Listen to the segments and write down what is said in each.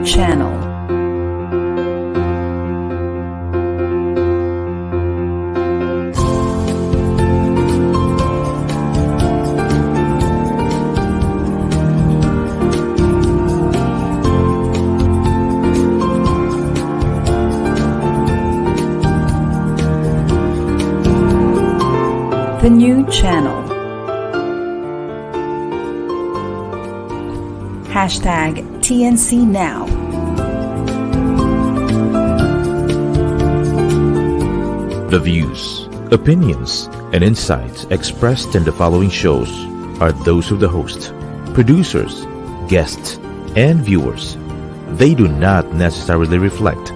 channel. The new channel. Hashtag TNC Now. The views, opinions, and insights expressed in the following shows are those of the host, producers, guests, and viewers. They do not necessarily reflect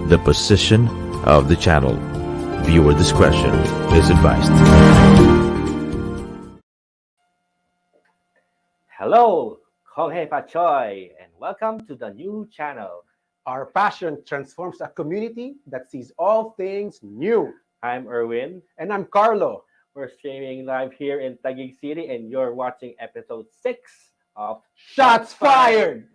the position of the channel. Viewer discretion is advised. Hello, Konghe Pachoy, and welcome to the new channel. Our passion transforms a community that sees all things new. I'm Erwin. And I'm Carlo. We're streaming live here in Taguig City, and you're watching episode 6 of Shots Fired!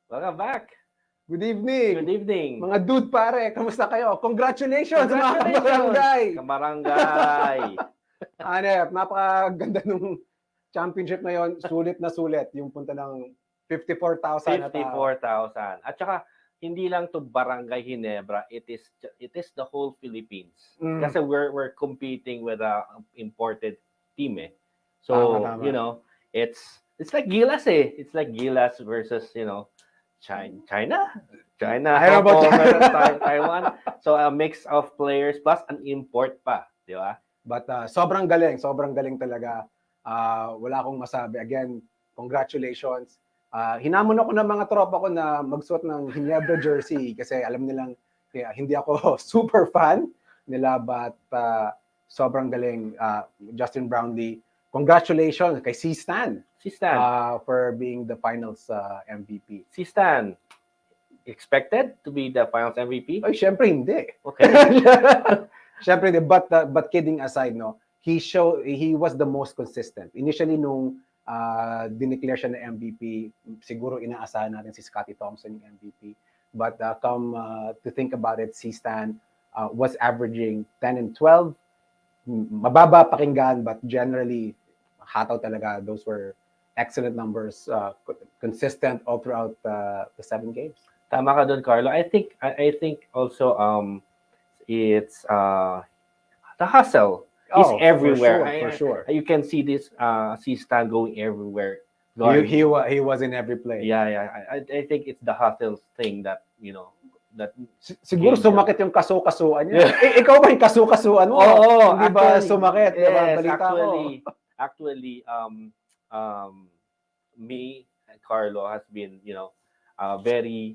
Welcome back. Good evening. Good evening. Mga dude pare, kamusta kayo? Congratulations, mga kabarangay! Kabarangay! Hanep, napakaganda nung championship na yon. Sulit na sulit. Yung punta ng 54,000 na tao. 54,000. At saka, hindi lang to Barangay Ginebra, it is the whole Philippines. Kasi we're competing with a imported team eh. So, Tama. you know, it's like Gilas eh. It's like Gilas versus, you know, China, I don't know about Taiwan. So a mix of players plus an import pa, di ba? But sobrang galing talaga. Wala akong masabi. Again, congratulations. Hinamon ako ng mga tropa ko na magsuot ng Ginebra jersey kasi alam nilang hindi ako super fan nila, but sobrang galing. Justin Brownlee, congratulations kay C-Stan. For being the finals MVP. C-Stan, expected to be the finals MVP? Ay, syempre hindi. Okay. Syempre hindi. But kidding aside, no, he was the most consistent. Initially, nung dineclare siya na MVP, siguro inaasahan natin si Scottie Thompson yung MVP. But come to think about it, C-Stan was averaging 10 and 12. Mababa pakinggan, but generally, hataw talaga. Those were excellent numbers, consistent all throughout the 7 games. Tama ka doon, Carlo. I think also it's the hustle is everywhere. For sure. You can see this C-Stan going everywhere. He was in every play. Yeah. I think it's the hustle thing that, you know, that siguro sumakit yung kaso-kasuan niya. Ikaw ba yung kaso-kasuan mo? Oo, hindi ba sumakit? Yes, diba? Balita actually, me and Carlo has been, you know, very,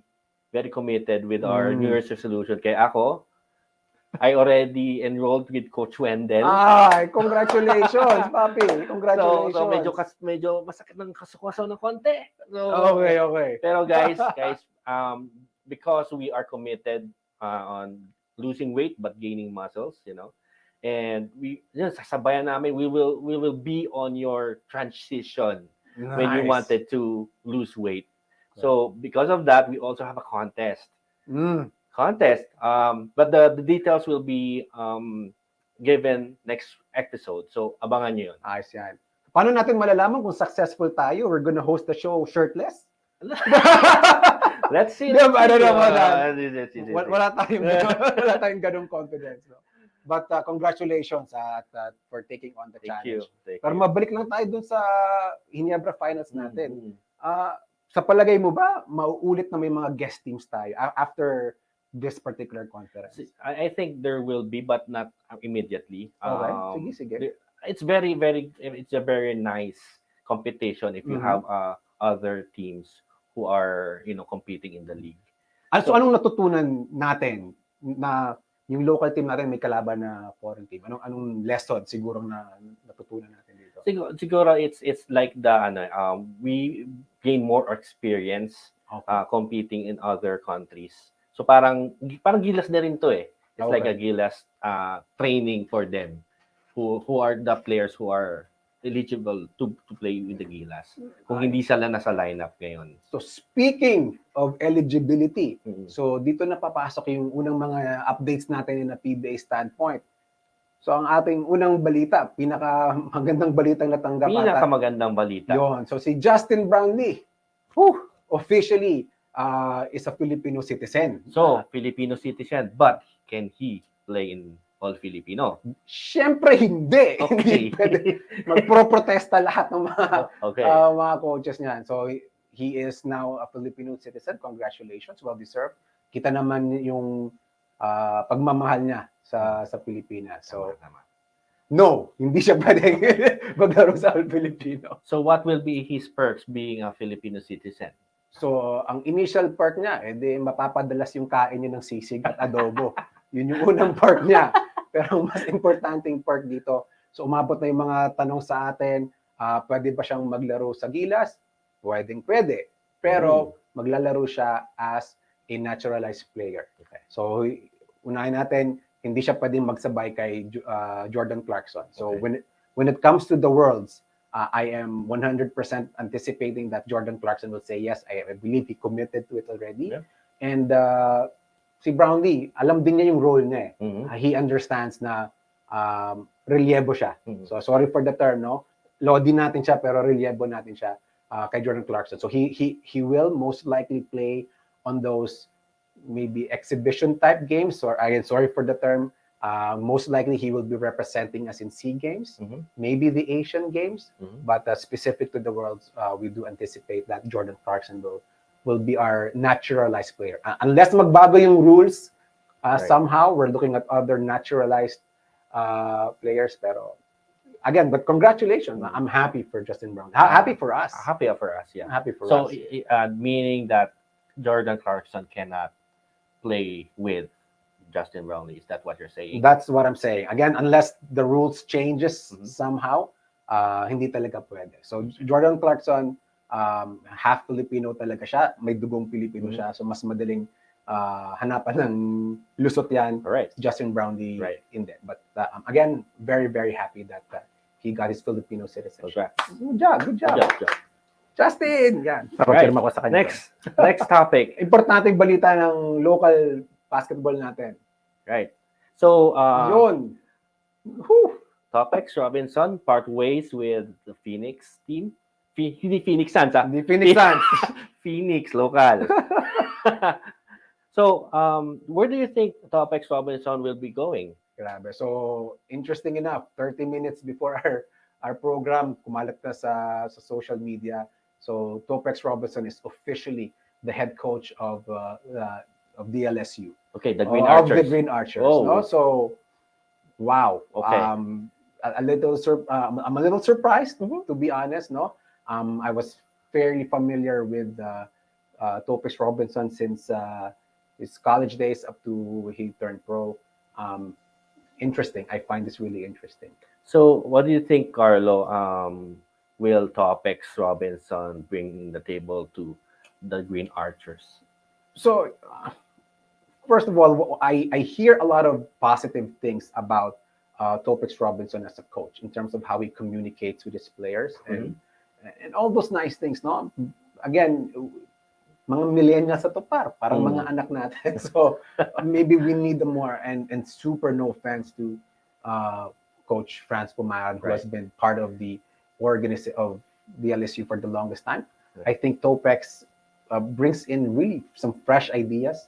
very committed with our New Year's resolution. Kaya ako, I already enrolled with Coach Wendell. Ay, congratulations, papi. Congratulations. So medyo masakit ng kaso ng konti. So, okay. Pero guys, because we are committed on losing weight but gaining muscles, you know, and sasabayan namin, we will be on your transition when you Nice. wanted to lose weight. So because of that, we also have a contest. Mm. But the details will be given next episode. So abangan nyo yun. Ayos yan. Paano natin malalaman kung successful tayo? We're gonna host the show shirtless? Let's see. Di ba? Ano naman, Let's see. wala tayong ganong confidence. No? But congratulations for taking on the Thank challenge. you. Thank Pero you. mabalik lang tayo dun sa Ginebra finals natin. Mhm. Sa palagay mo ba, mauulit na may mga guest teams tayo after this particular conference? I think there will be, but not immediately. Okay. Sige. It's a very nice competition if you Mhm. have other teams who are competing in the league. So anong natutunan natin na yung local team natin may kalaban na foreign team? Anong lesson siguro na natutunan natin dito? Siguro it's like we gain more experience Okay. competing in other countries. So parang gilas na rin to eh. It's like a gilas training for them who are the players who are eligible to play with the Gilas. Kung hindi sila nasa lineup ngayon. So speaking of eligibility, Mhm. so dito na papasok yung unang mga updates natin na PBA standpoint. So ang ating unang balita, pinakamagandang balitang natanggap Pinakamagandang balita. Yon. So si Justin Brownlee, officially is a Filipino citizen. So, Filipino citizen, but can he play in all Filipino? Siyempre hindi. Okay. Hindi pwede. Magpro-protesta lahat ng Okay. mga coaches niyan. So he is now a Filipino citizen. Congratulations, well deserved. Kita naman yung pagmamahal niya sa Pilipinas. So Tama. no, hindi siya pwedeng maglaro sa all Filipino. So, what will be his perks being a Filipino citizen? So ang initial perk niya, edi mapapadalas yung kain niya ng sisig at adobo. Yun yung unang perk niya. Pero mas importanteng perk dito, so umabot na yung mga tanong sa atin, pwede ba siyang maglaro sa Gilas? Pwede. Pero maglalaro siya as a naturalized player. Okay. So unahin natin, hindi siya pwedeng magsabay kay Jordan Clarkson. So when it comes to the Worlds, I am 100% anticipating that Jordan Clarkson will say yes. I believe he committed to it already. Yeah. And si Brownlee, alam din niya yung role niya eh. Mhm. He understands na relyebo siya. Mhm. So sorry for the term, no? Lodi natin siya pero relyebo natin siya kay Jordan Clarkson. So he will most likely play on those maybe exhibition type games, or again, sorry for the term, most likely he will be representing us in SEA Games, maybe the Asian Games, but specific to the Worlds, we do anticipate that Jordan Clarkson will be our naturalized player. Unless magbago yung rules, somehow we're looking at other naturalized players. Pero again, but congratulations. I'm happy for Justin Brown. Happy for us. Happy for us, yeah. Happy for So, us. meaning that Jordan Clarkson cannot play with Justin Brownlee. Is that what you're saying? That's what I'm saying. Again, unless the rules changes somehow, hindi talaga pwede. So Jordan Clarkson, half Filipino talaga siya. May dugong Pilipino siya. So mas madaling hanapan ng lusot yan. Right. Justin Brownlee, Right. hindi. But again, very, very happy that he got his Filipino citizenship. Congrats. Good job. Good job. Justin! Yan. Right. Papapirma ko sa kanya. Next topic. Importanteng balita ng local basketball natin. Right. So, Yun. Whew. Topex Robinson part ways with the Phoenix team. Hindi Phoenix Suns, ah. Hindi Phoenix Suns. Phoenix, local. So, where do you think Topex Robinson will be going? Grabe. So, interesting enough, 30 minutes before our program, kumalat na sa social media. So, Topex Robinson is officially the head coach of DLSU. Okay, the Green Of Archers. the Green Archers. Oh. No? So, wow. Okay. I'm a little surprised, to be honest. No, I was fairly familiar with Topex Robinson since his college days up to he turned pro. Interesting. I find this really interesting. So, what do you think, Carlo? Will Topex Robinson bring the table to the Green Archers? So, first of all, I hear a lot of positive things about Topex Robinson as a coach in terms of how he communicates with his players, and all those nice things, no? Again, mga millennials sa to parang mga anak natin. So maybe we need them more, and super no offense to Coach Franz Pumaran, who has been part of the organization of the LSU for the longest time. I think Topex brings in really some fresh ideas,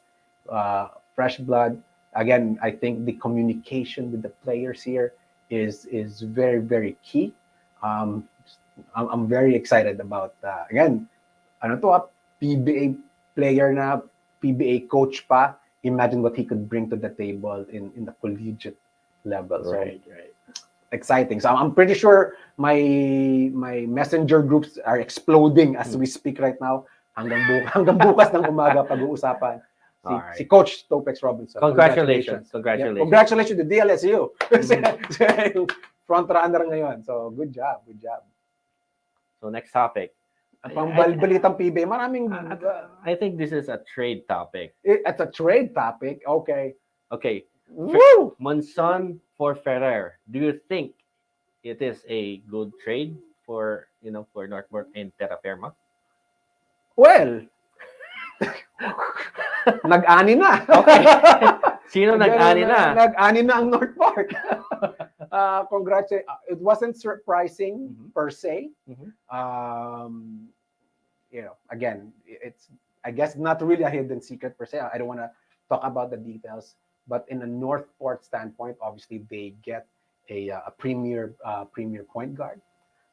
fresh blood. Again, I think the communication with the players here is very, very key. I'm very excited about, again, ano to, PBA player na, PBA coach pa. Imagine what he could bring to the table in the collegiate level. So, exciting. So I'm pretty sure my messenger groups are exploding as we speak right now. Hanggang bukas ng umaga pag-uusapan si Coach Topex Robinson. Congratulations. Congratulations to DLSU. Front runner ngayon. So good job. So next topic. Pambalitang PBA, maraming I think this is a trade topic. It's a trade topic. Okay. Woo! Monson for Ferrer. Do you think it is a good trade for Northport and Terra Firma? Well, nag-ani na. Okay. Sino nag-ani na? Nag-ani na ang Northport. Congratulations. It wasn't surprising per se. Again, it's, I guess, not really a hidden secret per se. I don't want to talk about the details, but in a Northport standpoint, obviously they get a premier point guard.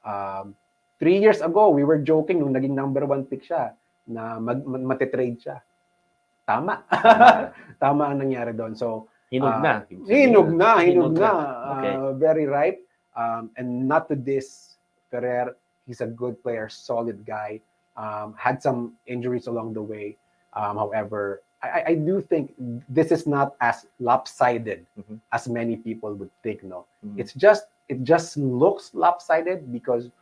3 years ago, we were joking nung naging number 1 pick siya na matitrade siya. Tama. Tama ang nangyari doon. So, Hinog na. Okay. Very ripe. And not to diss Ferrer, he's a good player, solid guy. Had some injuries along the way. However, I do think this is not as lopsided as many people would think. No, it just looks lopsided because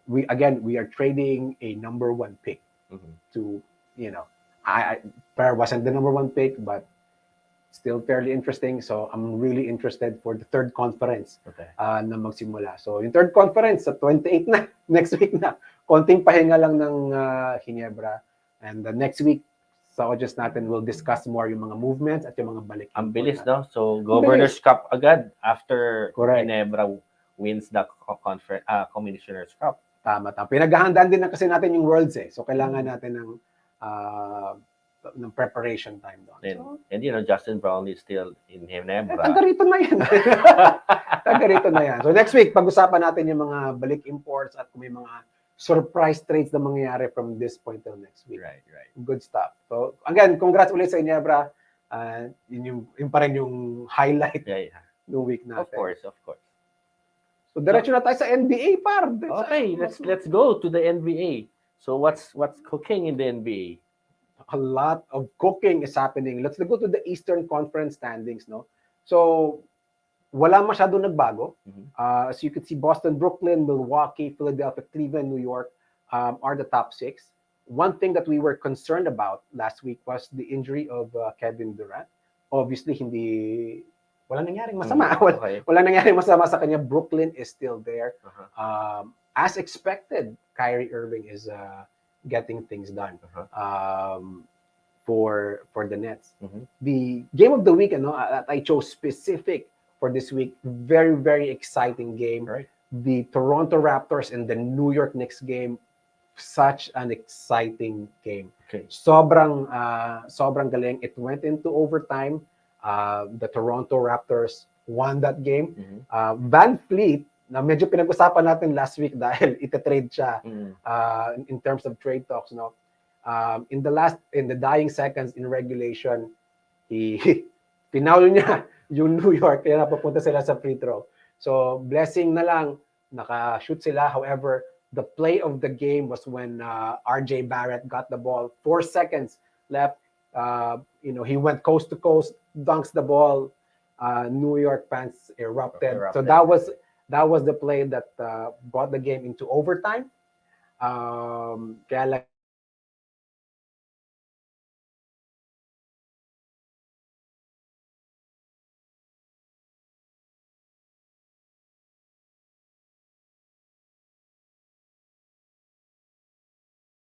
we are trading a number 1 pick to Ferrer wasn't the number 1 pick, but still fairly interesting. So I'm really interested for the third conference na magsimula. So yung third conference sa 28 na, next week na. Konting pahinga lang ng Ginebra. And the next week, sa audience natin, we'll discuss more yung mga movements at yung mga balik. Ang bilis, no? So Governor's Cup agad after Ginebra wins the Commissioner's Cup. Tama. Pinaghahandaan din na kasi natin yung Worlds eh. So kailangan natin ng preparation time doon. And Justin Brown is still in Ginebra. Taga rito na yan. So next week, pag-usapan natin yung mga balik imports at kung may mga surprise trades na mangyayari from this point till next week. Right. Good stuff. So again, congrats ulit sa Ginebra. Yun pa rin yung highlight ng week natin. Of course. So diretso na tayo sa NBA, par. Okay, let's go to the NBA. So what's cooking in the NBA? A lot of cooking is happening. Let's go to the Eastern Conference standings, no? So wala masyado nagbago. As you can see, Boston, Brooklyn, Milwaukee, Philadelphia, Cleveland, New York are the top 6. One thing that we were concerned about last week was the injury of Kevin Durant. Obviously, wala nangyaring masama. Wala nangyaring masama sa kanya. Brooklyn is still there. As expected, Kyrie Irving is getting things done for the Nets. The game of the week, I chose specific for this week. Very, very exciting game. Right. The Toronto Raptors and the New York Knicks game. Such an exciting game. Okay. Sobrang galing. It went into overtime. The Toronto Raptors won that game. Van Fleet, na medyo pinag-usapan natin last week dahil ite-trade siya in terms of trade talks, no. In the dying seconds in regulation, pinaul niya yung New York kaya napapunta sila sa free throw. So blessing na lang naka-shoot sila. However, the play of the game was when RJ Barrett got the ball, 4 seconds left. He went coast to coast, dunks the ball. New York fans erupted. So that was the play that brought the game into overtime. Kaya lang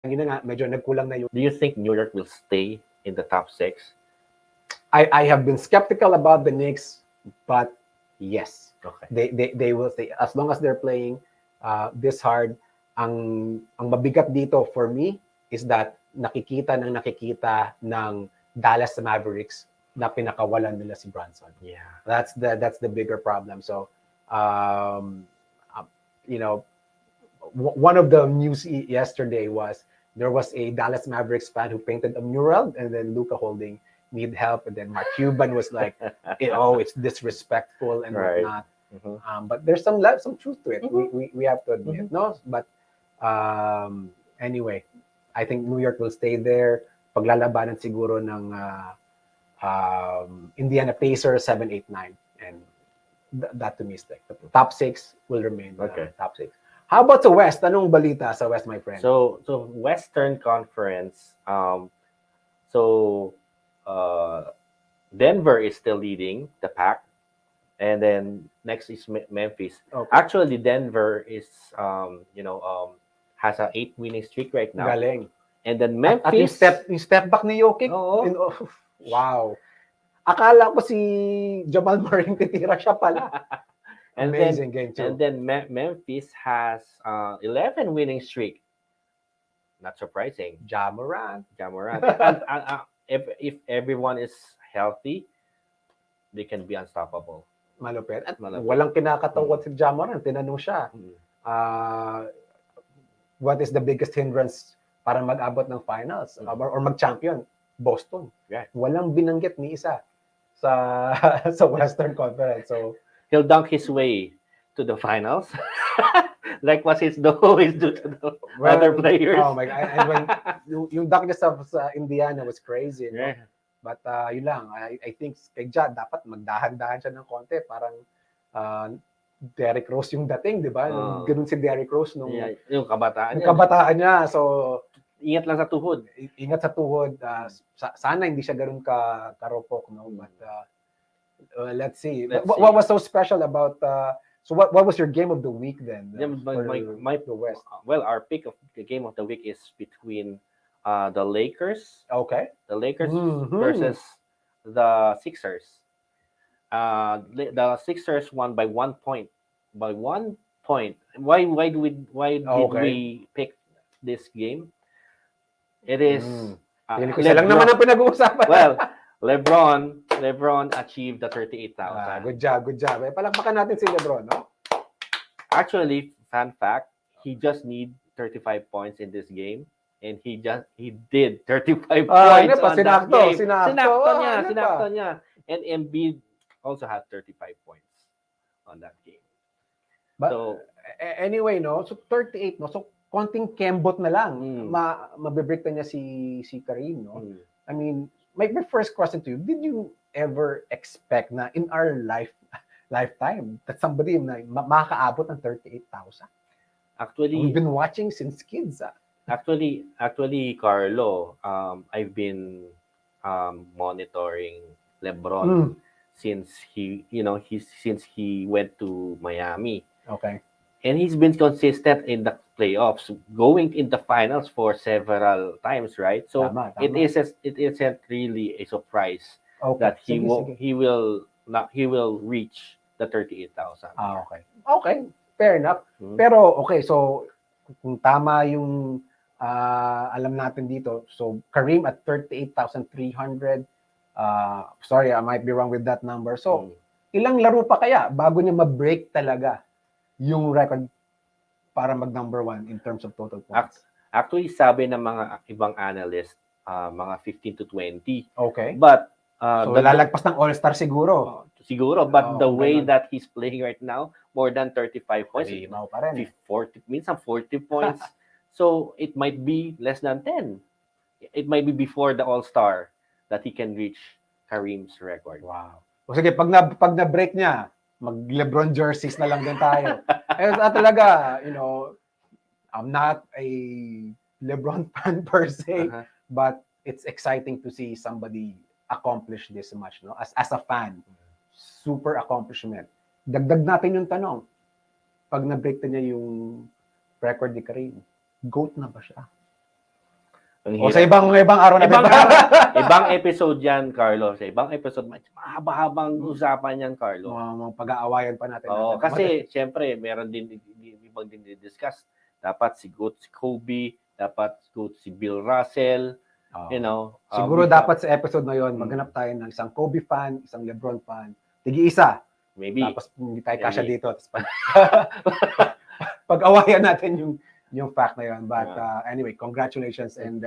Yun na nga, medyo nagkulang na yung... Do you think New York will stay in the top 6? I have been skeptical about the Knicks, but yes, Okay. they will stay as long as they're playing this hard. Ang mabigat dito for me is that nakikita ng Dallas Mavericks na pinakawalan nila si Brunson. Yeah. That's the bigger problem. So you know, one of the news yesterday was there was a Dallas Mavericks fan who painted a mural, and then Luka Holding need help, and then Mark Cuban was like, it's disrespectful and Right. whatnot. Mm-hmm. But there's some truth to it. We have to admit, no? But anyway, I think New York will stay there. Paglalabanan siguro ng Indiana Pacers 7, 8, 9, and that to me is like the top 6 will remain. Okay. Top 6. How about sa West? Anong balita sa West, my friend? So Western Conference. Denver is still leading the pack, and then next is Memphis. Okay. Actually, Denver is has a 8 winning streak right now. Galing. And then At yung Memphis. step back ni Jokic. Oo. Wow. Akala ko si Jamal Murray titira siya pala. And Amazing game too. And then Memphis has 11 winning streak. Not surprising. Ja Morant. And if everyone is healthy, they can be unstoppable. Malupit. At Malupit. walang kinakatawad si Ja Morant. Tinanong siya, what is the biggest hindrance para mag-abot ng finals or mag-champion? Boston. Yeah. Walang binanggit ni isa sa Western Conference. So He'll dunk his way to the finals. Like what he's always do to the other players. Oh my God. And when yung dunk niya sa Indiana was crazy. No? Yeah. But yun lang, I think kay Ja, dapat magdahan-dahan siya ng konti. Parang Derrick Rose yung dating, di ba? Ganun si Derrick Rose nung yung kabataan niya. So, ingat lang sa tuhod. Ingat sa tuhod. Sana hindi siya ganun karopok, no? But let's see. What was so special about so what was your game of the week then? The West. Well, our pick of the game of the week is between the Lakers. Okay. The Lakers versus the Sixers. The Sixers won by 1 point. By 1 point. Why did we pick this game? It is lang naman ang pinag-uusapan. Well, LeBron achieved the 38,000. Good job. Palakpakan natin si LeBron, no? Actually, fun fact, he just need 35 points in this game, and he did 35 points on that game. Sinakto niya. And Embiid also had 35 points on that game. But so, anyway, no? So 38, no? So konting kembot na lang. Mabibreak na niya si Kareem, no? I mean, my first question to you, did you ever expect na in our lifetime that somebody na makakaabot ng 38,000? Actually, we've been watching since kids. Actually, Carlo, I've been monitoring LeBron since he went to Miami. Okay. And he's been consistent in the playoffs, going in the finals for several times, right? So tama. it isn't really a surprise that he will reach the 38,000. Okay. Okay, fair enough. Pero okay, so kung tama yung alam natin dito, so Kareem at 38,300. Sorry, I might be wrong with that number. So ilang laro pa kaya bago niya ma-break talaga yung record para mag number 1 in terms of total points? Actually, sabi ng mga ibang analyst, mga 15 to 20. Okay. But so lalagpas ng All-Star siguro. But the way that he's playing right now, more than 35 points. 40, minsan 40 points. So it might be less than 10. It might be before the All-Star that he can reach Kareem's record. Wow. O sige, pag na-break niya, mag-LeBron jerseys na lang din tayo. Talaga, I'm not a LeBron fan per se, but it's exciting to see somebody accomplish this much, no? As a fan, super accomplishment. Dagdag natin yung tanong. Pag na-break na niya yung record ni Kareem, GOAT na ba siya? Ang O sa hirap. ibang araw na Ibang episode yan, Carlo. Sa ibang episode, mahaba-habang usapan yan, Carlo. mga pag-aawayan pa natin. Oo, kasi syempre meron din ibang din discuss. Dapat si Goat si Kobe, dapat si Goat si Bill Russell, you know. Siguro dapat sa episode na yon maghanap tayo ng isang Kobe fan, isang LeBron fan, tigi-isa. maybe. Tapos hindi tayo kasya dito. Tapos pag-awayan natin yung fact na yun. But anyway, congratulations. And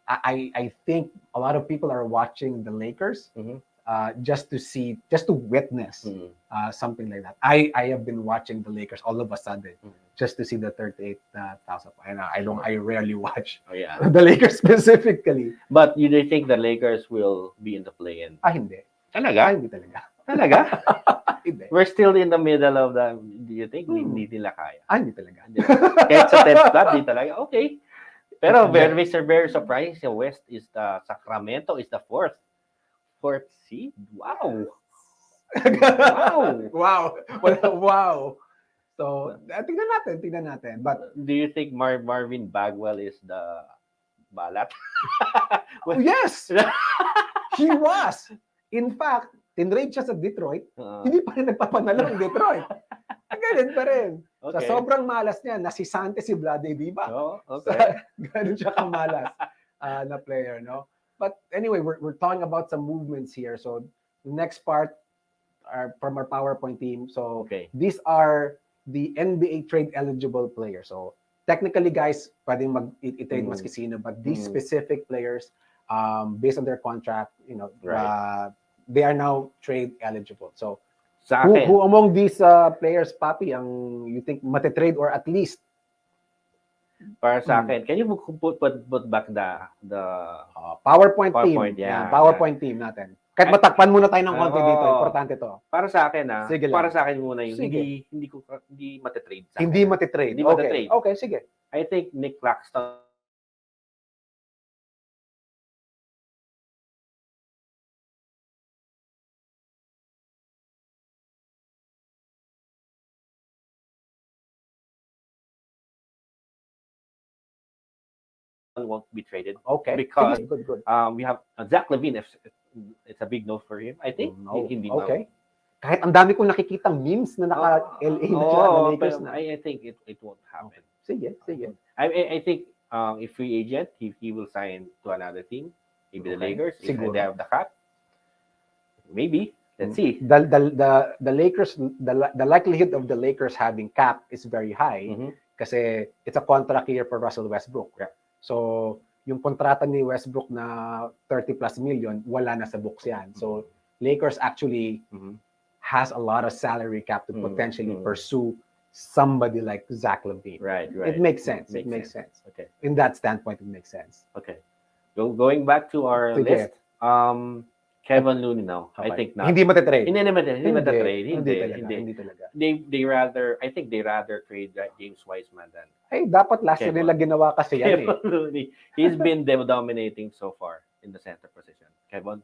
I think a lot of people are watching the Lakers just to witness something like that. I have been watching the Lakers all of a sudden just to see the 38,000. And I rarely watch the Lakers specifically. But you do think the Lakers will be in the play-in? Hindi. Talaga? Hindi talaga. Talaga? Hindi. We're still in the middle of the, do you think? Hindi nila kaya. Hindi talaga. Kahit sa 10th spot, di talaga. Okay. Pero very surprised. The West is the Sacramento is the fourth seed. Wow. Wow. So, tingnan natin. But do you think Marvin Bagwell is the balat? Yes. He was. In fact, tinrade siya sa Detroit, hindi pa rin nagpapanalo ang Detroit. Ganun pa rin. Okay. Sa sobrang malas niya, nasisante si Vlade Diva. Oh, okay. Ganun siya kamalas na player, no? But anyway, we're talking about some movements here. So, the next part are from our PowerPoint team. So, these are the NBA trade eligible players. So, technically, guys, pwedeng i-trade maski sino, but these specific players, based on their contract, you know, they are now trade eligible. So, who among these players, Papi, ang you think matitrade or at least? Para sa akin, can you put back the PowerPoint team? Yeah, PowerPoint team natin. Kahit matakpan muna tayo ng konti dito, importante to. Para sa akin, sige lang. para sa akin muna yung hindi matitrade sa akin. Hindi matitrade. Okay, sige. I think Nick Claxton won't be traded. Okay. Because good. We have Zach LaVine. It's a big no for him. I think. Hindi okay. Kahit ang dami kong nakikitang memes na naka-LA na siya, na Lakers na. I think it won't happen. Sige. I think if free agent, he will sign to another team. Maybe the Lakers. If they have the cap. Maybe. Let's see. The Lakers, the likelihood of the Lakers having cap is very high kasi it's a contract year for Russell Westbrook. Yeah. So, yung kontrata ni Westbrook na 30 plus million, wala na sa books yan. So, Lakers actually has a lot of salary cap to potentially pursue somebody like Zach LaVine. Right. It makes sense. It makes sense. Okay. In that standpoint, it makes sense. Okay. Going back to our list, Kevin Looney now. Okay. I think not. Hindi matitrade. Hindi matitrade. Hindi talaga. They rather, I think they rather trade James Wiseman than dapat last year nila ginawa kasi yan Kevin Looney. He's been dominating so far in the center position. Kevin,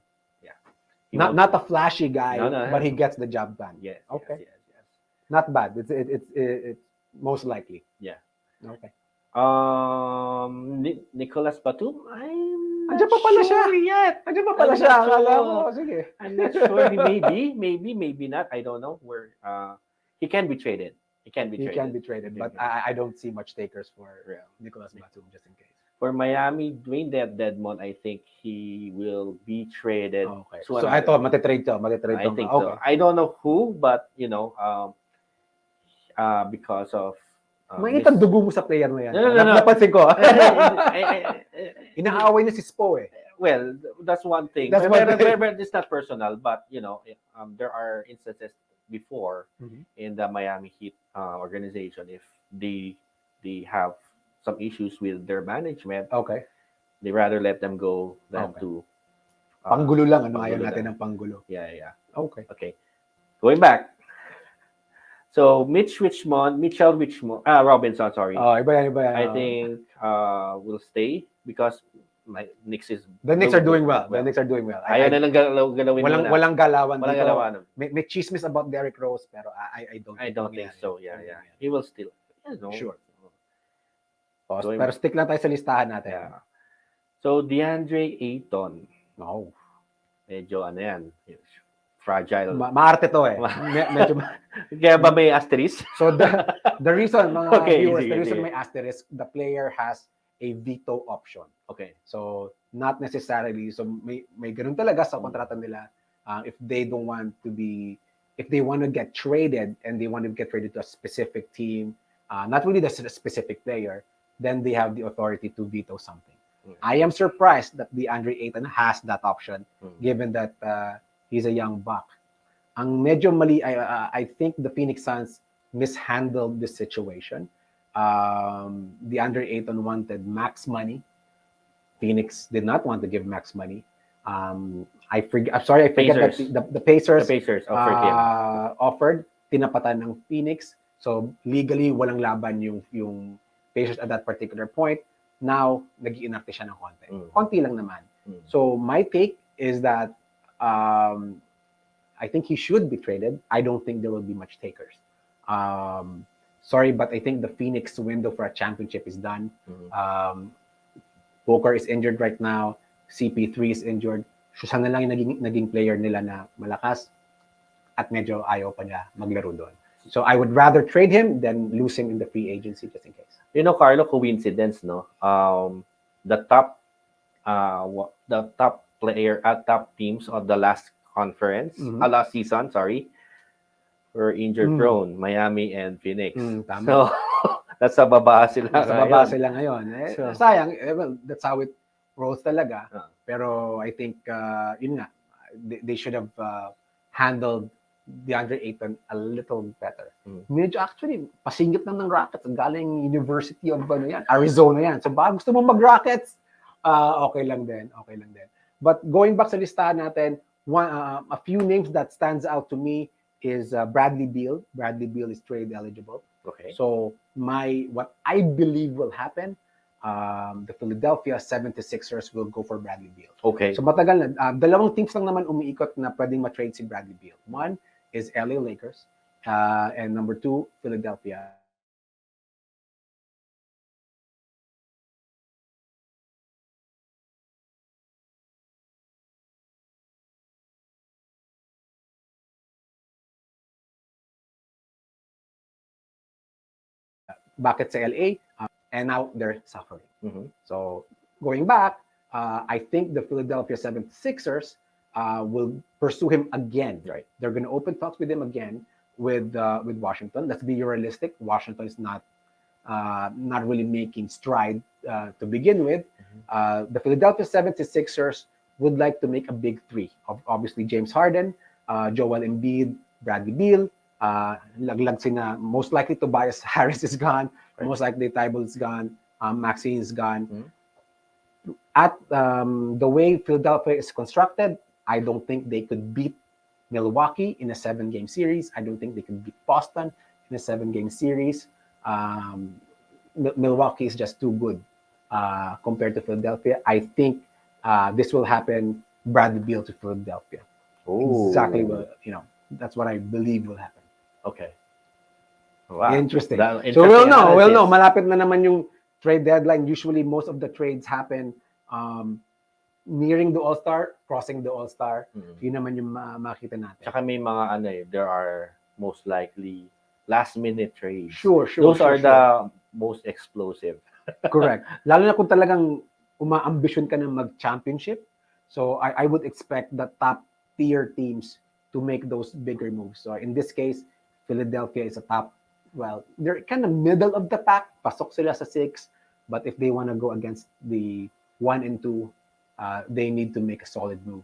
not a flashy guy, No, but he gets the job done. Yes. Okay. Yes. Not bad. It's most likely. Yeah. Okay. Nicolas Batum, Andiyan pa pala siya. Andiyan pa pala siya. Akala ko. Sige. I'm not sure. Maybe not. I don't know. Where he can be traded. He can be traded. But I don't see much takers for Nicolas Batum, just in case. For Miami, Dwayne Dedmon, I think he will be traded. Okay. So I thought matitrade to. I think so. I don't know who, but because of Mainit ang dugo mo sa player na yan. No. Napansin ko. Inaaway niya si Spo eh. Well, that's one thing. That's one thing. It's not personal, but there are instances before in the Miami Heat organization, if they have some issues with their management, they rather let them go than to panggulo lang. Ayaw natin ng panggulo. Yeah. Okay. Going back. So Mitchell Robinson, sorry. Iba yan. I think will stay because the Knicks are doing well. The Knicks are doing well. Ayaw na lang galawin nila. Walang galawan Walang dito. galawan. May chismis about Derrick Rose, pero I don't think so. Yeah. He will still. Sure. Pero stick lang tayo sa listahan natin. Yeah. So, DeAndre Ayton. No. Medyo ano yan. Fragile. Maarte to eh. Medyo Kaya ba may asterisk? So the reason, mga viewers, sige, the reason sige. may asterisk, the player has a veto option. Okay. So not necessarily. So may ganun talaga sa kontrata nila. If they don't want to be, if they want to get traded and they want to get traded to a specific team, not really the specific player, then they have the authority to veto something. I am surprised that DeAndre Ayton has that option, given that he's a young buck. Ang medyo mali, I think the Phoenix Suns mishandled this situation. DeAndre Ayton wanted max money. Phoenix did not want to give max money. I'm sorry, I forget that the Pacers, offered, tinapatan ng Phoenix. So legally, walang laban yung Pacers at that particular point. Now, nag-i-inactive siya ng konti. Konti lang naman. So my take is that I think he should be traded. I don't think there will be much takers. Sorry, but I think the Phoenix window for a championship is done. Booker is injured right now. CP3 is injured. Siya na lang yung naging player nila na malakas at medyo ayaw pa niya maglaro doon. So I would rather trade him than lose him in the free agency just in case. You know, Carlo, coincidence, no? The top top teams of the last conference, last season, were injured prone, Miami and Phoenix. Tama. So nasa baba sila. Ngayon. So, sayang, well, that's how it rolls talaga. Pero I think yun nga, they should have handled DeAndre Ayton a little better. Medyo actually, pasingit lang ng Rockets. Galing University of Arizona yan. So baka gusto mo mag-Rockets, okay lang din. But going back sa listahan natin, a few names that stands out to me is Bradley Beal. Bradley Beal is trade eligible. Okay. So what I believe will happen, the Philadelphia 76ers will go for Bradley Beal. Okay. So matagal na. Dalawang teams lang naman umiikot na pwedeng ma-trade si Bradley Beal. One is LA Lakers, and number two, Philadelphia. Bakit sa LA? And now they're suffering. So going back, I think the Philadelphia 76ers will pursue him again. Right? They're going to open talks with him again with Washington. Let's be realistic. Washington is not really making stride to begin with. The Philadelphia 76ers would like to make a big three of obviously James Harden, Joel Embiid, Bradley Beal. Laglag sina, most likely Tobias Harris is gone. Right. Most likely Tybalt is gone. Maxine is gone. At the way Philadelphia is constructed, I don't think they could beat Milwaukee in a 7-game series. I don't think they could beat Boston in a 7-game series. Milwaukee is just too good compared to Philadelphia. I think this will happen. Bradley Beal to Philadelphia. Exactly what that's what I believe will happen. Okay. Wow. Interesting. Interesting So we'll know. analysis. Malapit na naman yung trade deadline. Usually, most of the trades happen nearing the All-Star, crossing the All-Star. Yun naman yung makita natin. Tsaka may mga there are most likely last-minute trades. Sure. Those are the most explosive. Correct. Lalo na kung talagang umaambisyon ka na mag-championship. So I would expect the top-tier teams to make those bigger moves. So in this case, Philadelphia is a top, they're kind of middle of the pack. Pasok sila sa 6. But if they want to go against the 1 and 2, they need to make a solid move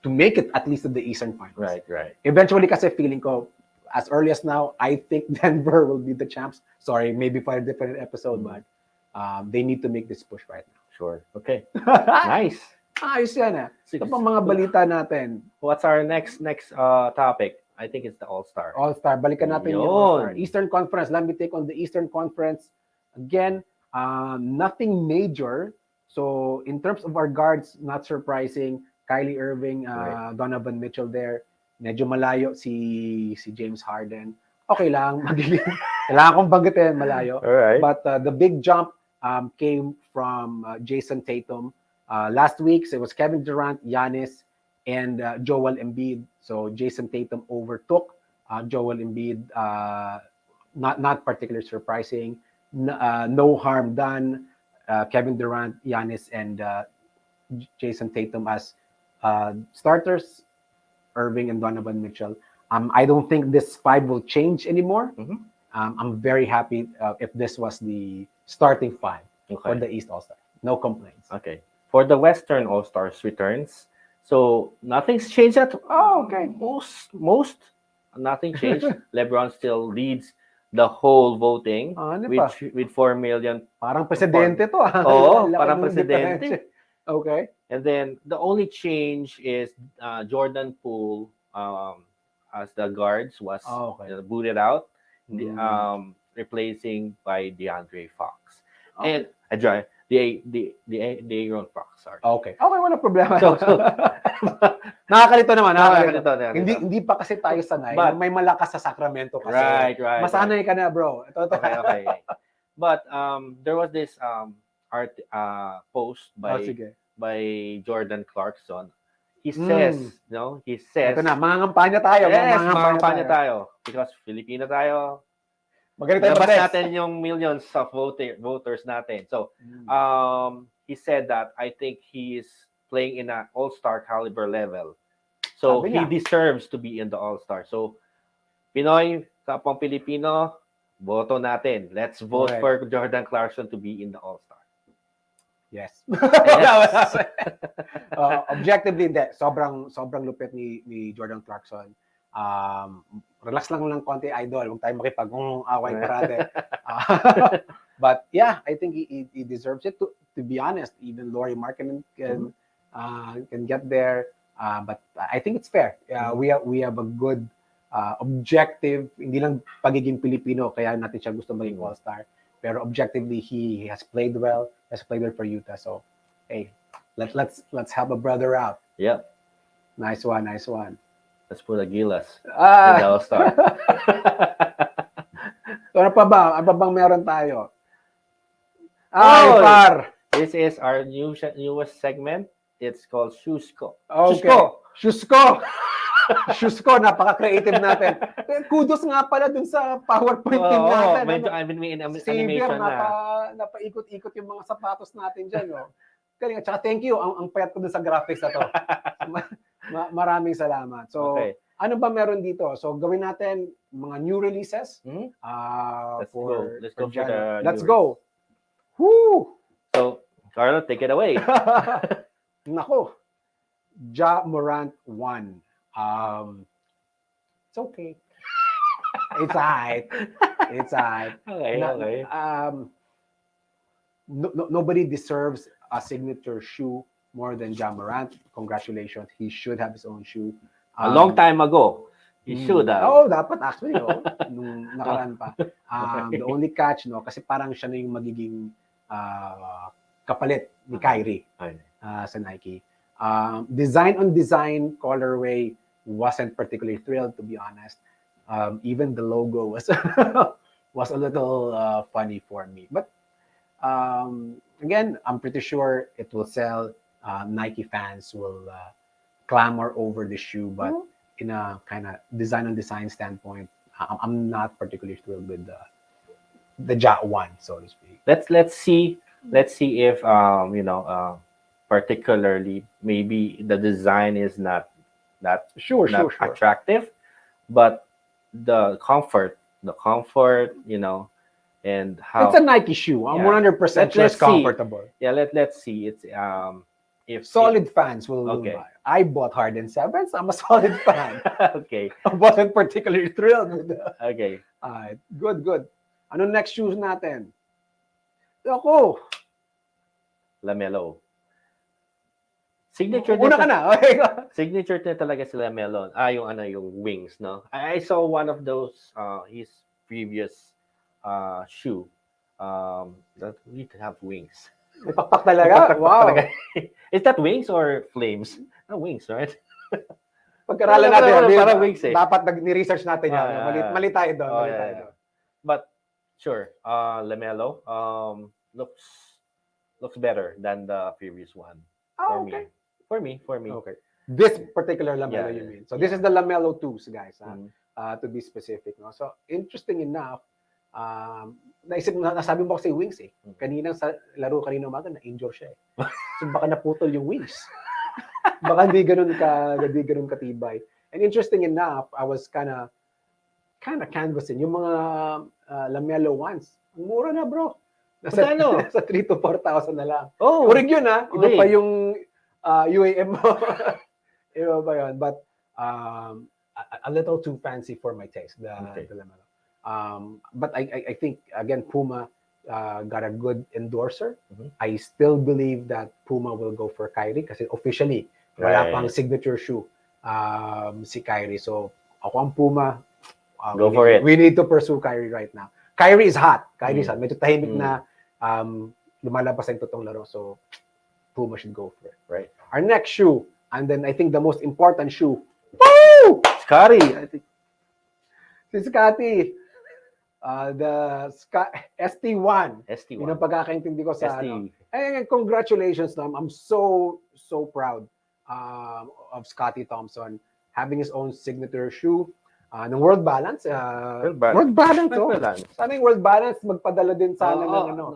to make it at least to the Eastern Finals. Right. Eventually, kasi feeling ko, as early as now, I think Denver will be the champs. Sorry, maybe for a different episode, but they need to make this push right now. Sure. Okay. Nice. Ayos yan. Ito pang mga balita natin. What's our next topic? I think it's the All-Star. All-Star. Balikan natin yung All-Star. Eastern Conference. Let me take on the Eastern Conference. Again, nothing major. So, in terms of our guards, not surprising. Kyrie Irving, Donovan Mitchell there. Medyo malayo si James Harden. Okay lang. Kailangan kong banggitin, malayo. All right. But the big jump came from Jason Tatum. Last week, it was Kevin Durant, Giannis, and Joel Embiid. So Jason Tatum overtook Joel Embiid. Not particularly surprising. No harm done. Kevin Durant, Giannis, and Jason Tatum as starters. Irving and Donovan Mitchell. I don't think this 5 will change anymore. Mhm. I'm very happy if this was the starting 5 for Okay. the East All-Star. No complaints. Okay. For the Western All-Stars returns, so nothing's changed at Okay. most nothing changed. LeBron still leads the whole voting Ano with pa? 4 million. Parang presidente to. Oo, Laki parang ng presidente. diferensya. Okay. And then the only change is Jordan Poole as the guards was Okay. booted out, Mm. replacing by DeAndre Fox. Okay. And the Aaron Fox, sorry. Okay. Okay, wala problema. So, Nakakalito naman. Nakakalito. Hindi pa kasi tayo sanay. But- may malakas sa Sacramento kasi. Right. Masanay ka na, bro. Ito. Okay. But there was this post Sige. by Jordan Clarkson. He says, Ito na, mangangampanya tayo. yes, mangangampanya tayo. Because Filipino tayo. Magaling tayo Labas mag-test. natin yung millions of voters natin. So, he said that I think he is playing in an all-star caliber level. So, Sabi he niya. deserves to be in the all-star. So, Pinoy, kapang Pilipino, boto natin. Let's vote Correct. for Jordan Clarkson to be in the all-star. Yes. Yes. Objectively, hindi. Sobrang lupit ni Jordan Clarkson. Relax lang konti, idol. Huwag tayo makipag-away parate. But yeah, I think he deserves it. To be honest, even Laurie Markkinen can get there. But I think it's fair. We have a good objective, hindi lang pagiging Pilipino kaya natin siya gusto maging all-star. Pero objectively, he has played well. Has played well for Utah. So, hey, let's help a brother out. Yep. Nice one. Let's put a Gilas in the all-star. So, ano pa bang meron tayo? Oh! Par! This is our newest segment. It's called Shusco. Okay. Shusco! Shusco, napaka-creative natin. Kudos nga pala dun sa PowerPoint team natin. Medyo may Xavier, animation na. napaikot-ikot yung mga sapatos natin dyan. No? Galing. Tsaka thank you. Ang payat ko dun sa graphics na to. Maraming salamat. So, Okay. ano ba meron dito? So, gawin natin mga new releases. Let's go for January. the Let's new go. Woo! So, Carlo, take it away. Nako. Ja Morant 1. It's okay. It's alright. Okay. Nobody deserves a signature shoe more than Ja Morant. Congratulations. He should have his own shoe. A long time ago, he should have. Oh, dapat actually, nung nakaraan pa. The only catch, kasi parang siya na yung magiging kapalit ni Kyrie sa Nike. Design on design, colorway, wasn't particularly thrilled, to be honest. Even the logo was was a little funny for me. But again, I'm pretty sure it will sell. Nike fans will clamor over the shoe, but in a kind of design on design standpoint, I'm not particularly thrilled with the Ja 1, so to speak. Let's see if particularly maybe the design is not Sure. attractive, but the comfort, and how It's a Nike shoe. I'm 100% sure it's Let's see. comfortable. Yeah, let's see. It's if Solid fans will Okay. buy. I bought Harden 7s. I'm a solid fan. Okay. I wasn't particularly thrilled with the... Okay. Good. Ano next shoes natin? Ako. LaMelo. Signature Una ka na. Okay. Signature na talaga si LaMelo. Yung wings, no? I saw one of those his previous shoe that need to have wings. May pakpak talaga. Wow. Is that wings or flames? No, wings, right? Pagkaralan natin. Parang wings eh. Dapat ni-research natin yan. Yeah. Mali tayo doon. Oh, yeah. But Sure. Lamelo looks better than the previous one for Oh, me. okay. For me. Okay. This particular Lamelo, Yeah, you mean? So this yeah. is the Lamelo 2s, guys. Mhm. To be specific, no. So interesting enough, nasabi mo kasi wings eh. Mhm. Kanina sa laro kanina umaga na-injure siya eh. So baka naputol yung wings. Baka hindi ganun katibay. And interesting enough, I was kind of canvassing yung mga Lamelo ones. Ang mura na, bro. Magkano? Nasa 3 to 4,000 na lang. Oh, Kurig yun ha. Iba okay. pa yung UAM mo. Iba pa yun. But a little too fancy for my taste, the Lamelo. But I think, again, Puma got a good endorser. Mhm. I still believe that Puma will go for Kyrie kasi officially, wala Right. pang signature shoe si Kyrie. So, ako ang Puma. Go for it. We need to pursue Kyrie right now. Kyrie is hot. Kyrie is hot. Medyo tahimik Mm. na lumalabas ang totoong laro. So, Puma should go for it. Right. Our next shoe, and then I think the most important shoe, woo! Scotty, I think. Si Scotty. The ST1. ST1. Yun ang pagkakaintindi ko sa ST. congratulations to him. I'm so proud of Scotty Thompson having his own signature shoe. Ng World Balance. World Balance, oh. Sana yung World Balance magpadala din sana ng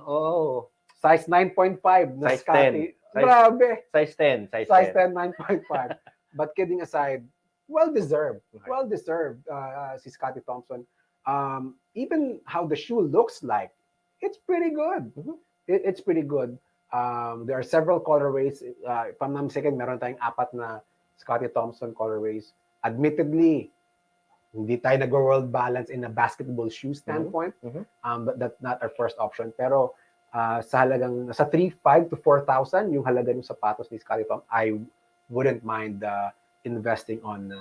size 9.5 na Size Scotty. 10. Grabe. Size 10. Size 10, 9.5. But kidding aside, well-deserved. Okay. Well-deserved si Scotty Thompson. Even how the shoe looks like, it's pretty good. It's pretty good. There are several colorways. If I'm not mistaken, meron tayong 4 na Scotty Thompson colorways. Admittedly, hindi tayo nag-world balance in a basketball shoe standpoint. But that's not our first option. Pero sa halagang sa 3,500 to 4,000 yung halaga ng sapatos ni Scotty Thompson, I wouldn't mind investing on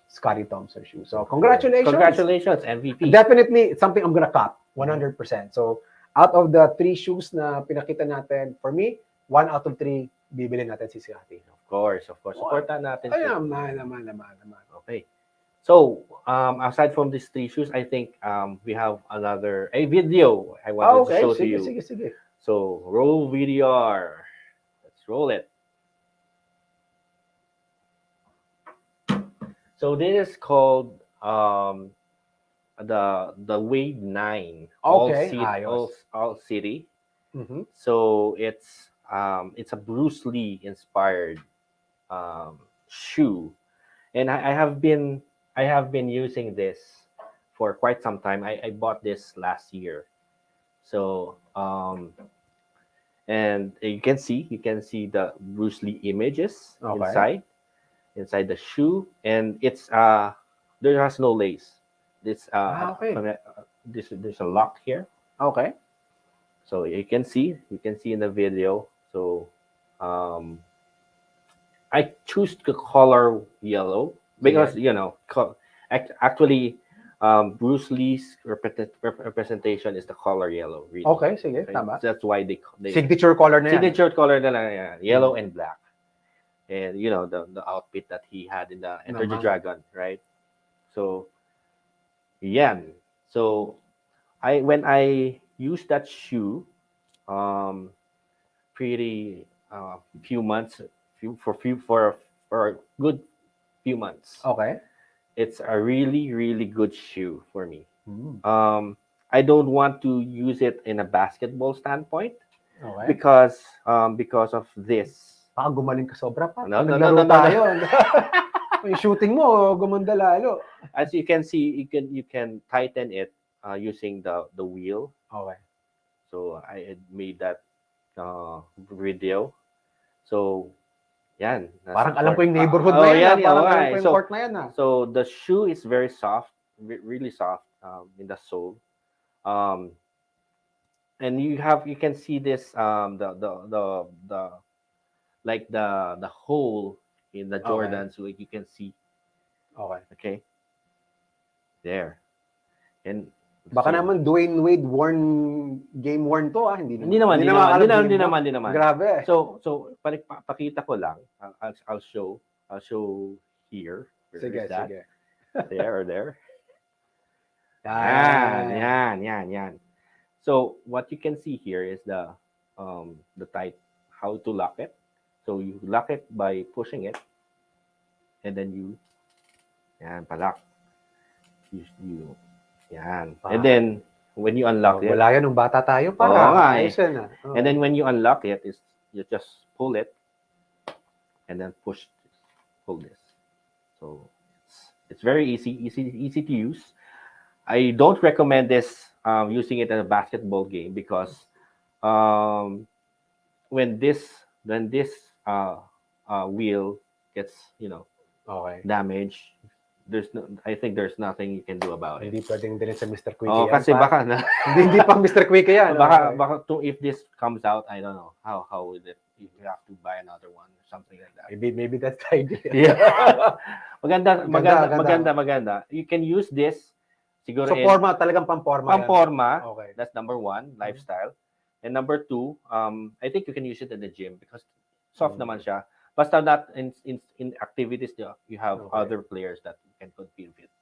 Scotty Thompson shoes. So congratulations. Congratulations, MVP. Definitely, it's something I'm gonna cop 100%. So out of the 3 shoes na pinakita natin, for me, 1 out of 3 bibili natin si Scotty. Of course. Supportan natin. Ay, naman. Okay. So, aside from these 3 shoes, I think we have a video I wanted to show to you. Sige. So, roll VDR. Let's roll it. So, this is called the Wave 9 all city. So, it's a Bruce Lee inspired shoe, and I have been using this for quite some time. I bought this last year. So and you can see the Bruce Lee images inside the shoe, and it's there has no lace. This there's a lock here. Okay. So you can see in the video. So I choose the color yellow because actually Bruce Lee's representation is the color yellow. Really. Okay, sige, tama. That's why they signature color na yan. Signature color na lang yan. Yellow and black. And the outfit that he had in the Enter the Dragon, right? So so when I used that shoe pretty few months for a good few months. Okay. It's a really, really good shoe for me. I don't want to use it in a basketball standpoint because of this. Gumaling ka sobra pa. No. Tayo. Yung shooting mo, gumanda lalo. As you can see, you can tighten it using the wheel. Okay. So I had made that video. So yan. Parang alam ko yung neighborhood na yan. Parang alam ko yung court na yan. So the shoe is very soft, really soft in the sole. And you can see this the like the hole in the Jordan, so you can see. Okay. There. And baka naman Dwayne Wade game worn to Hindi naman. Grabe. So pakita ko lang. I'll show here. Sige. There. Yan. Yan. So what you can see here is the tight, how to lock it. So you lock it by pushing it, and then you yan palock. You yan. And then when you unlock it, Wala yan nung bata tayo Oo para. nga eh. Ayos yan ah. Oo. and then when you unlock it, is you just pull it, and then pull this. So it's very easy to use. I don't recommend this using it in a basketball game because when this wheel gets Okay. damaged, I think there's nothing you can do about it. Hindi pwedeng din sa Mr. Quick Oh, yan. kasi baka na Hindi pang Mr. Quick yan. baka if this comes out, I don't know how would it, if you have to buy another one or something like that. Maybe that's the idea. Yeah. maganda. Maganda. You can use this siguro So forma, talagang pamporma. pamporma. Okay. That's number one, lifestyle. And number two, I think you can use it in the gym because soft naman siya. Basta not in activities, you have other players that you can compete with.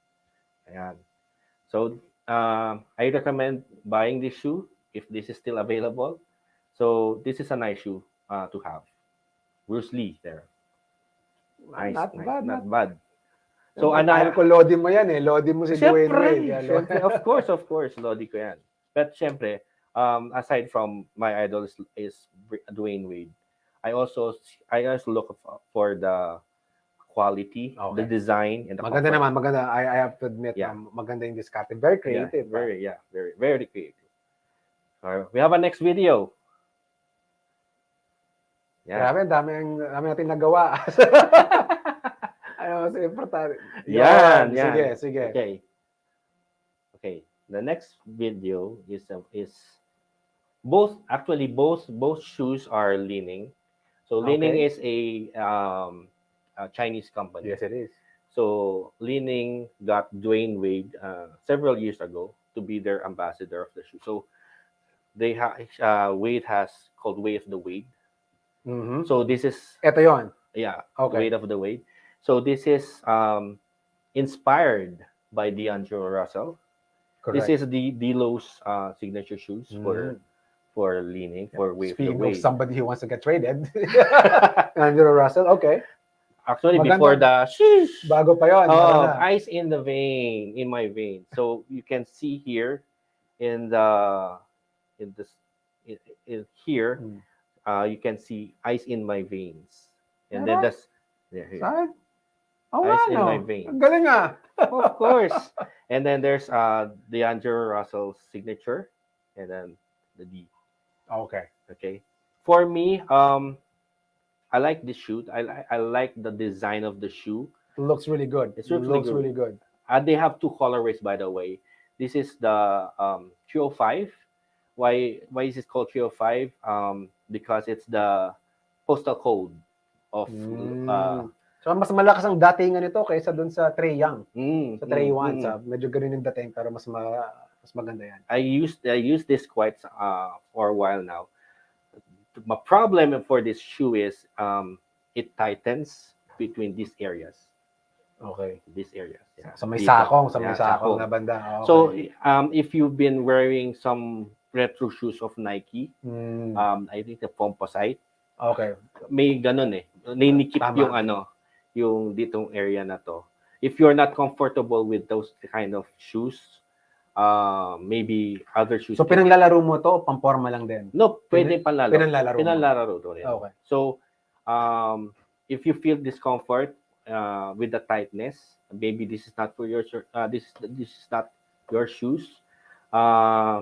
Ayan. So, I recommend buying this shoe if this is still available. So, this is a nice shoe to have. Bruce Lee there. Nice, Not bad. Not bad. So, Alam ko, lodi mo yan eh. Lodi mo si Dwayne Wade. Siyempre, of course, lodi ko yan. But siyempre, aside from my idol is Dwayne Wade, I also look for the quality, the design, and the maganda comfort. naman, maganda. I have to admit, maganda yung discard. Very creative. Very creative. We have a next video. Grabe, dami natin nagawa. Ano, importante. Yan. Sige. Okay. The next video is both shoes are Li-Ning. So Li-Ning is a Chinese company. Yes, it is. So Li-Ning got Dwayne Wade several years ago to be their ambassador of the shoe. So they Wade has called Way of the Wade. Mm-hmm. So this is Ito yon. Okay. Way of the Wade. So this is inspired by D'Angelo Russell. Correct. This is D'Lo's signature shoes for Li-Ning, for Way of the Speaking Wade. of somebody who wants to get traded, Andrew Russell, okay. Actually, Maganda. before the Bago pa yun. ice in my vein. So you can see here in here, you can see ice in my veins, and then that's here. Saan? Ice in my veins. Ang galing ah. Of course. And then there's D'Angelo Russell's signature, and then the D. Okay. For me, I like this shoe. I like the design of the shoe. It looks really good. It looks really good. They have two colorways, by the way. This is the 305. Why is it called 305? Because it's the postal code of so mas malakas ang datingan nito kaysa dun sa Trey Young. Sa Trey 1, medyo ganun yung dating pero mas maganda yan. I used this quite for a while now. My problem for this shoe is it tightens between these areas. Okay. These areas. Yeah. So may sakong na banda. Okay. So if you've been wearing some retro shoes of Nike, I think the composite. Okay. May ganun eh. Ninikip yung ditong area na to. If you're not comfortable with those kind of shoes, maybe other shoes. So pinanglalaro mo to, pamporma lang din? No, pwede panlalaro. Pinanglalaro to rin. Okay. So, if you feel discomfort with the tightness, maybe this is not for your this is not your shoes.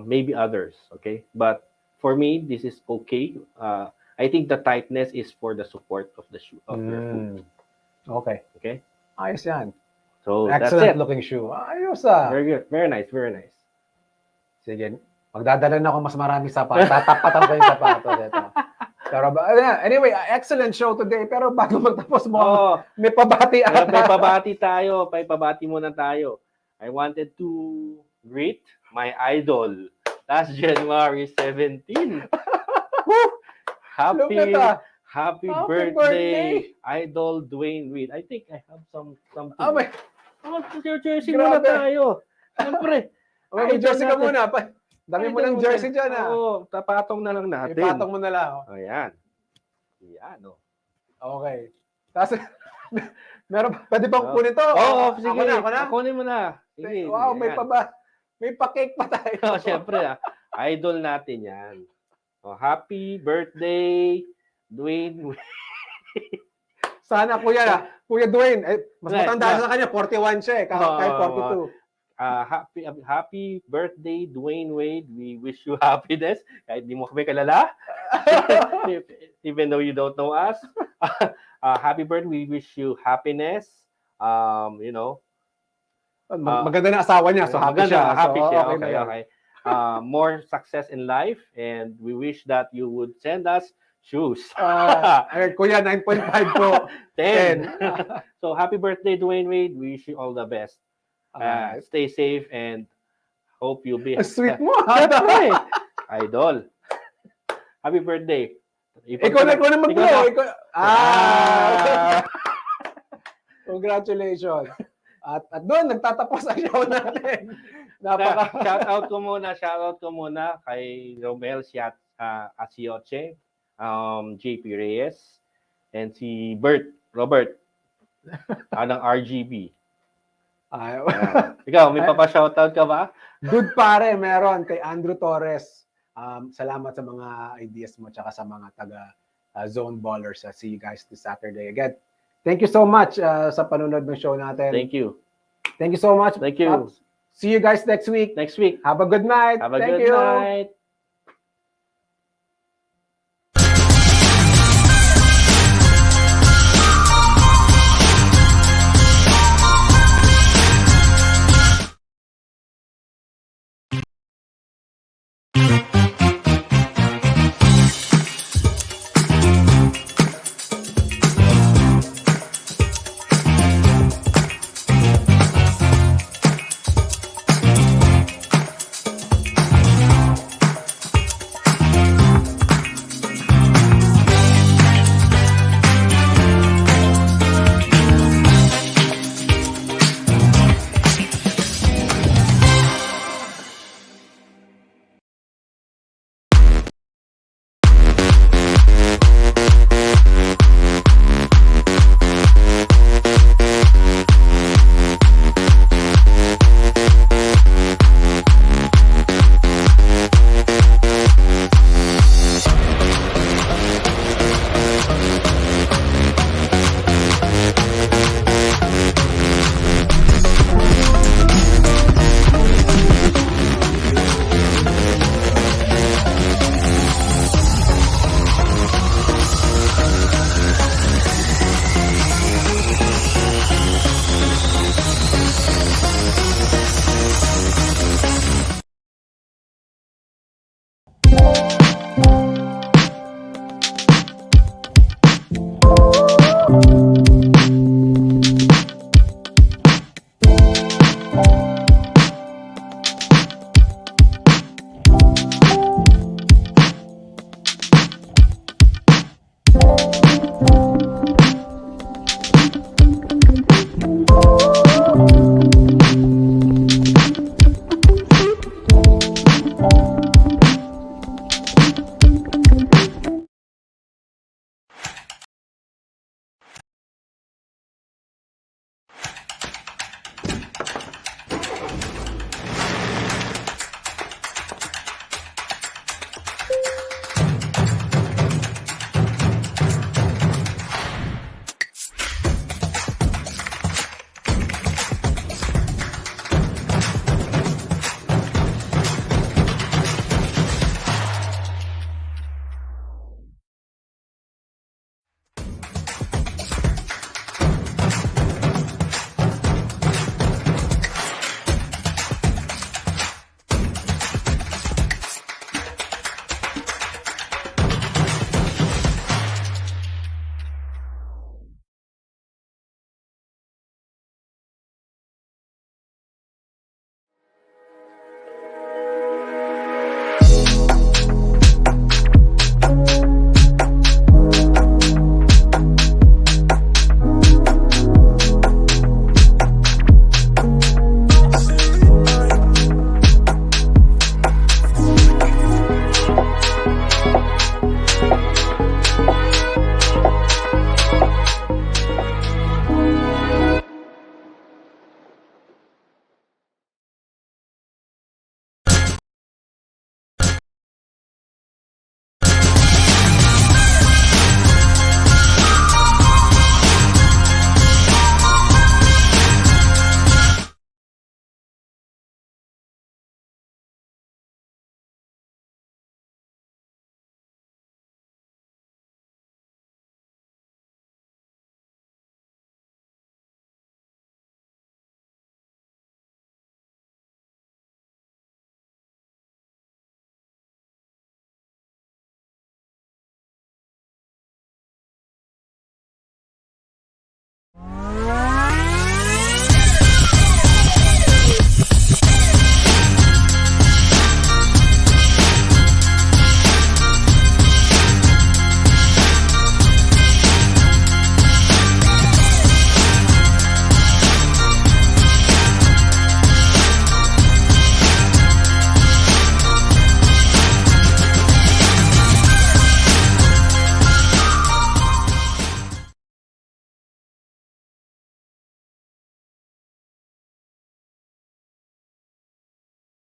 Maybe others, okay? But for me, this is okay. I think the tightness is for the support of the shoe of your foot. Okay. Ayos yan. So excellent that's it. Looking shoe. Ayos ah. Very good. Very nice. Sige. Magdadala na ako mas maraming sapatos. Tatapatan ko yung sapatos ito. Pero anyway, excellent show today. Pero bago magtapos mo, may pabati ata. May pabati tayo. Pabati muna tayo. I wanted to greet my idol last January 17. Woo! Happy birthday, Idol Dwayne Wade. I think I have something. May jersey muna tayo. Siyempre. May jersey ka muna. Dami mo ng jersey dyan, ah. Oo, tapatong na lang natin. Ipatong mo na lang. Oh. Ayan. Yan, oh. Okay. Tapos, pwede bang kunin to? Oo, sige. Ako na. Kunin mo na. Sige. Wow, may ayan. pa ba? May pa-cake pa tayo. Oh, syempre, idol natin yan. Oh, happy birthday, Dwayne. Sana, Kuya Dwayne. Mas matanda sa kanya. 41 siya eh. Kahit 42. Happy birthday, Dwayne Wade. We wish you happiness. Kahit di mo kami kalala. Even though you don't know us. Happy birthday. We wish you happiness. Maganda na asawa niya. So, happy siya. Happy so, siya. Okay. More success in life. And we wish that you would send us shoes. Kuya, 9.5 po. 10. So, happy birthday, Dwayne Wade. We wish you all the best. Stay safe and hope you'll be... Sweet mo. Siyempre. Idol. Happy birthday. Ikaw na mag-blow. Congratulations. At doon, nagtatapos ang show natin. Shout out ko muna kay Romel Asioche, JP Reyes, and si Robert, ng RGB. Ikaw, may papa-shoutout ka ba? Good pare, meron kay Andrew Torres. Salamat sa mga ideas mo tsaka sa mga taga-zone ballers. See you guys this Saturday again. Thank you so much sa panunod ng show natin. Thank you. Thank you so much. Thank you. See you guys next week. Next week. Have a good night. Have a good night.